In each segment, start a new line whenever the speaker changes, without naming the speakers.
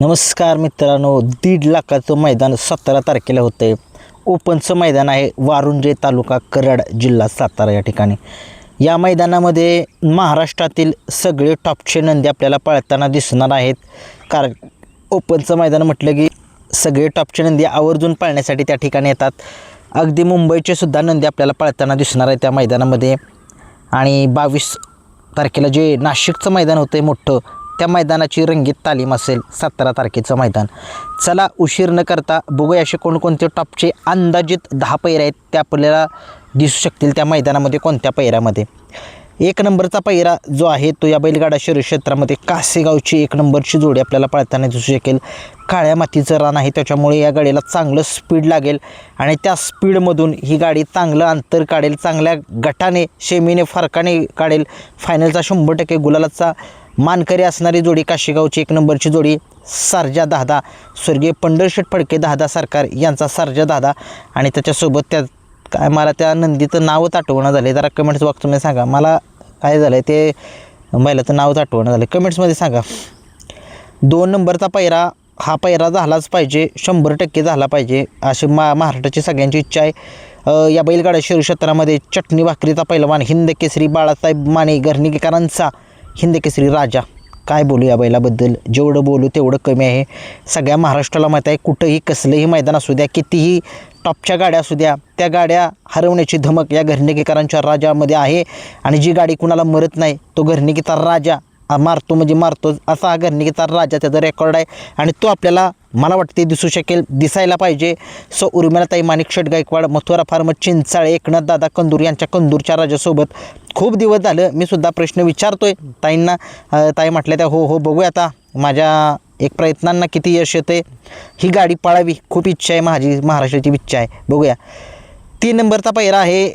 नमस्कार मित्रांनो, 1.5 लाखाचं मैदान 17 तारखेला होतं आहे. ओपनचं मैदान आहे, वारुंजे तालुका कराड जिल्हा सातारा या ठिकाणी. या मैदानामध्ये महाराष्ट्रातील सगळे टॉपचे नंदी आपल्याला पळताना दिसणार आहेत. कारण ओपनचं मैदान म्हटलं की सगळे टॉपचे नंदी आवर्जून पळण्यासाठी त्या ठिकाणी येतात. अगदी मुंबईचे सुद्धा नंदी आपल्याला पळताना दिसणार आहे त्या मैदानामध्ये. आणि 22 तारखेला जे नाशिकचं मैदान होतं आहे मोठं, त्या मैदानाची रंगीत तालीम असेल 17 तारखेचं मैदान. चला उशीर न करता बघूया असे कोणकोणते टॉपचे अंदाजित 10 पैरे आहेत ते आपल्याला दिसू शकतील त्या मैदानामध्ये. कोणत्या पैऱ्यामध्ये 1 नंबरचा पैरा जो आहे तो या बैलगाडा शर्यत क्षेत्रामध्ये कासेगावची 1 नंबरची जोडी आपल्याला पळताना दिसू शकेल. काळ्या मातीचं रान आहे, त्याच्यामुळे या गाडीला चांगलं स्पीड लागेल आणि त्या स्पीडमधून ही गाडी चांगलं अंतर काढेल, चांगल्या गटाने शेमीने फरकाने काढेल. फायनलचा 100% गुलालाचा मानकरी असणारी जोडी काशीगावची 1 नंबरची जोडी सर्जा दादा, स्वर्गीय पंढरशेठ फडके दादा सरकार यांचा सर्जा दादा. आणि त्याच्यासोबत त्या काय मला त्या नंदीचं नावच आठवणं झालं. जरा कमेंट्स बॉक्समध्ये सांगा मला काय झालं आहे ते बैलाचं नावच आठवणं झालं, कमेंट्समध्ये सांगा. 2 नंबरचा पैरा हा पैरा झालाच पाहिजे, 100% झाला पाहिजे अशी महाराष्ट्राची सगळ्यांची इच्छा आहे. या बैलगाडा शर्यत क्षेत्रामध्ये चटणी भाकरीचा पैलवान हिंद केसरी बाळासाहेब माने घरणीकरांचा हिंद केसरी राजा. काय बोलू या बैलाबद्दल, जेवढं बोलू तेवढं कमी आहे. सगळ्या महाराष्ट्राला माहीत आहे, कुठंही कसलंही मैदान असू द्या, कितीही टॉपच्या गाड्या असू द्या, त्या गाड्या हरवण्याची धमक या घरणीकरांच्या राजामध्ये आहे. आणि जी गाडी कुणाला मरत नाही तो घरणीचा राजा मारतो म्हणजे मारतोच, असा हा घरणीचा राजा त्याचा रेकॉर्ड आहे. आणि तो आपल्याला मला वाटते दिसू शकेल, दिसायला पाहिजे. सो उर्मिलाताई माणिकशेठ गायकवाड, मथुरा फार्म चिंचाळे, एकनाथ दादा कंदूर यांच्या कंदूरच्या राजासोबत खूप दिवस झालं मी सुद्धा प्रश्न विचारतोय ताईंना. ताई म्हटल्या त्या हो बघूया आता माझ्या एक प्रयत्नांना किती यश येते. ही गाडी पळावी खूप इच्छा आहे, माझी महाराष्ट्राची इच्छा आहे. बघूया. 3 नंबरचा पैरा आहे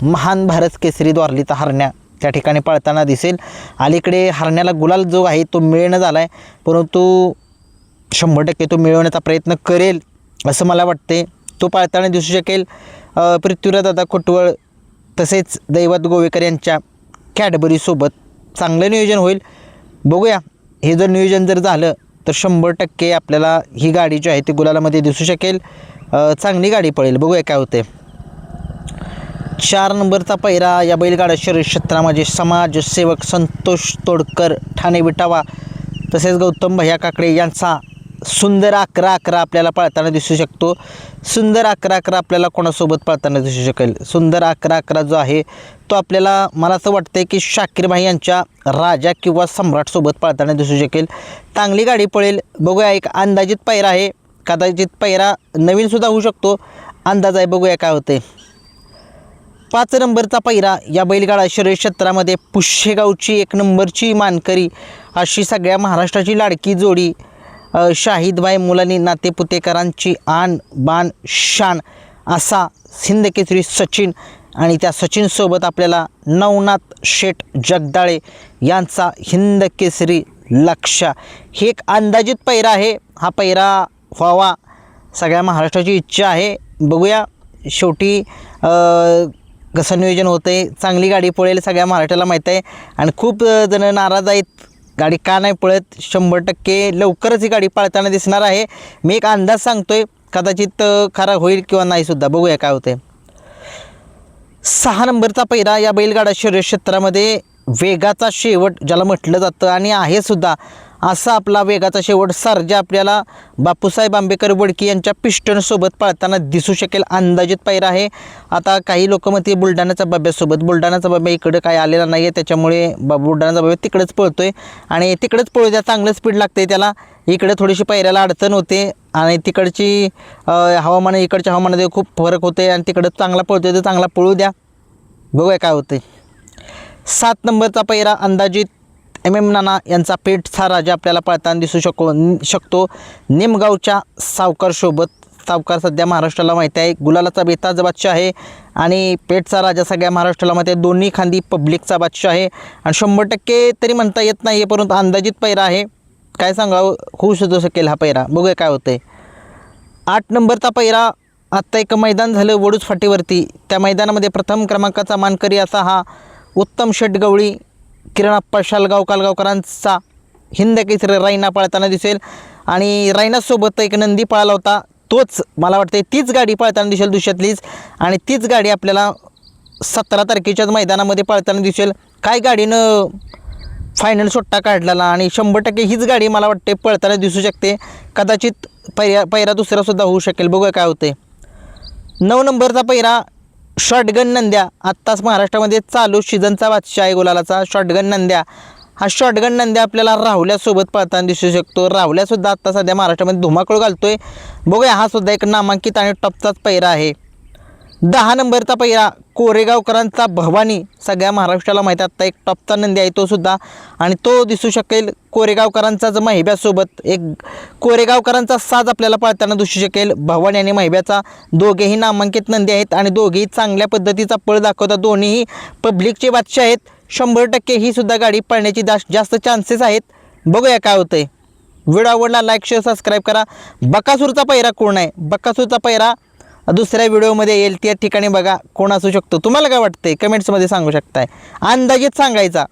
महान भारत केसरी द्वारलीचा हरण्या, त्या ठिकाणी पळताना दिसेल. अलीकडे हरण्याला गुलाल जो आहे तो मिळणं झाला आहे, परंतु 100% तो मिळवण्याचा प्रयत्न करेल असं मला वाटते. तो पळताना दिसू शकेल. पृथ्वीराज दादा कोटवळ तसेच दैवत गोवेकर यांच्या कॅडबरीसोबत चांगलं नियोजन होईल. बघूया, हे जर नियोजन जर झालं तर 100% आपल्याला ही गाडी जी आहे ती गुलालामध्ये दिसू शकेल. चांगली गाडी पळेल, बघूया काय होते. 4 नंबरचा पैरा या बैलगाडा शर्यत क्षेत्रामध्ये समाजसेवक संतोष तोडकर ठाणे विटावा तसेच गौतम भैया काकडे यांचा सुंदर 11-11 आपल्याला पळताना दिसू शकतो. सुंदर 11-11 आपल्याला कोणासोबत पळताना दिसू शकेल. सुंदर 11-11 जो आहे तो आपल्याला मला असं वाटतं की शाकीर भाई यांच्या राजा किंवा सम्राटसोबत पळताना दिसू शकेल. चांगली गाडी पळेल, बघूया. एक अंदाजित पैरा आहे, कदाचित पैरा नवीनसुद्धा होऊ शकतो, अंदाज आहे, बघूया काय होते. 5 नंबरचा पैरा या बैलगाडा शर्यत क्षेत्रामध्ये पुशेगावची 1 नंबरची मानकरी अशी सगळ्या महाराष्ट्राची लाडकी जोडी शाहिदभाई मुलानी नातेपुतेकरांची आन बान शान असा हिंद केसरी सचिन. आणि त्या सचिनसोबत आपल्याला नवनाथ शेठ जगदाळे यांचा हिंद केसरी लक्षा. हे एक अंदाजित पैरा आहे, हा पैरा व्हावा सगळ्या महाराष्ट्राची इच्छा आहे. बघूया शेवटी कसं नियोजन होतं आहे. चांगली गाडी पळेल, सगळ्या महाराष्ट्राला माहीत आहे. आणि खूप जण नाराज आहेत, गाडी का नाही पळत. 100% लवकरच ही गाडी पळताना दिसणार आहे. मी एक अंदाज सांगतोय, कदाचित खरा होईल किंवा नाहीसुद्धा, बघूया काय होते. 6 नंबरचा पैरा या बैलगाडा शर्यत क्षेत्रामध्ये वेगाचा शेवट ज्याला म्हटलं जातं आणि आहे सुद्धा, असा आपला वेगाचा शेवट सर्जा आपल्याला बापूसाहेब आंबेकर वडकी यांच्या पिस्टनसोबत पळताना दिसू शकेल. अंदाजित पैरा आहे. आता काही लोक म्हणते बुलढाण्याचा बाब्यासोबत, बुलढाण्याचा बाब्या इकडं काय आलेला नाही आहे, त्याच्यामुळे बुलढाण्याचा बाब्या तिकडेच पळतो आहे आणि तिकडेच पळू द्या, चांगलं स्पीड लागते त्याला. इकडे थोडीशी पैऱ्याला अडचण होते आणि तिकडची हवामान इकडच्या हवामानामध्ये खूप फरक होते आणि तिकडं चांगला पळतो तर चांगला पळू द्या, बघूया काय होते. 7 नंबरचा पैरा अंदाजित MM नाना यांचा पेठचा राजा आपल्याला पळताना दिसू शकतो निमगावच्या सावकारसोबत. सावकार सध्या महाराष्ट्राला माहिती आहे गुलालाचा बेताज बादशाह आहे आणि पेठचा राजा सगळ्या महाराष्ट्राला माहिती आहे दोन्ही खांदी पब्लिकचा बादशाह आहे. आणि 100% तरी म्हणता येत नाही आहे, परंतु अंदाजित पैरा आहे. काय सांगावं, होऊ शकेल हा पैरा, बघूया काय होतं आहे. 8 नंबरचा पैरा आत्ता एक मैदान झालं वडूज फाटीवरती, त्या मैदानामध्ये प्रथम क्रमांकाचा मानकरी असा हा उत्तम शेठ गवळी किरण आप्पा शालगाव कालगावकरांचा हिंद केसरी राईना पळताना दिसेल. आणि रायनासोबत एक नंदी पळाला होता, तोच मला वाटतं तीच गाडी पळताना दिसेल दुसऱ्यातलीच, आणि तीच गाडी आपल्याला 17 तारखेच्याच मैदानामध्ये पळताना दिसेल. काय गाडीनं फायनल सुट्टा काढलेला आणि 100% हीच गाडी मला वाटते पळताना दिसू शकते. कदाचित पैरा दुसरासुद्धा होऊ शकेल, बघूया काय होते. 9 नंबरचा पैरा शॉटगन नंद्या, आत्ताच महाराष्ट्रामध्ये चालू सीझनचा बादशाह आहे गुलालाचा शॉटगन नंद्या. हा शॉटगन नंद्या आपल्याला राहुल्यासोबत पळताना दिसू शकतो. राहुल्यासुद्धा आत्ता सध्या महाराष्ट्रामध्ये धुमाकूळ घालतोय, बघूया. हा सुद्धा एक नामांकित आणि टॉपचाच पैरा आहे. 10 नंबरचा पैरा कोरेगावकरांचा भवानी, सगळ्या महाराष्ट्राला माहीत आत्ता एक टॉपचा नंदी आहे तो सुद्धा, आणि तो दिसू शकेल कोरेगावकरांचाच महिब्यासोबत. एक कोरेगावकरांचा साज आपल्याला पळताना दिसू शकेल, भवानी आणि महिब्याचा. दोघेही नामांकित नंदी आहेत आणि दोघेही चांगल्या पद्धतीचा पळ दाखवतात. दोन्हीही पब्लिकचे बादशाह आहेत. 100% ही सुद्धा गाडी पळण्याची जास्त चान्सेस आहेत, बघूया काय होतंय. व्हिडिओ आवडला लाईक शेअर सबस्क्राईब करा. बकासूरचा पैरा कोण आहे? बकासूरचा पैरा दुसऱ्या व्हिडिओमध्ये येईल, त्या ठिकाणी बघा कोण असू शकतो. तुम्हाला काय वाटतंय कमेंट्समध्ये सांगू शकताय, अंदाजित सांगायचा.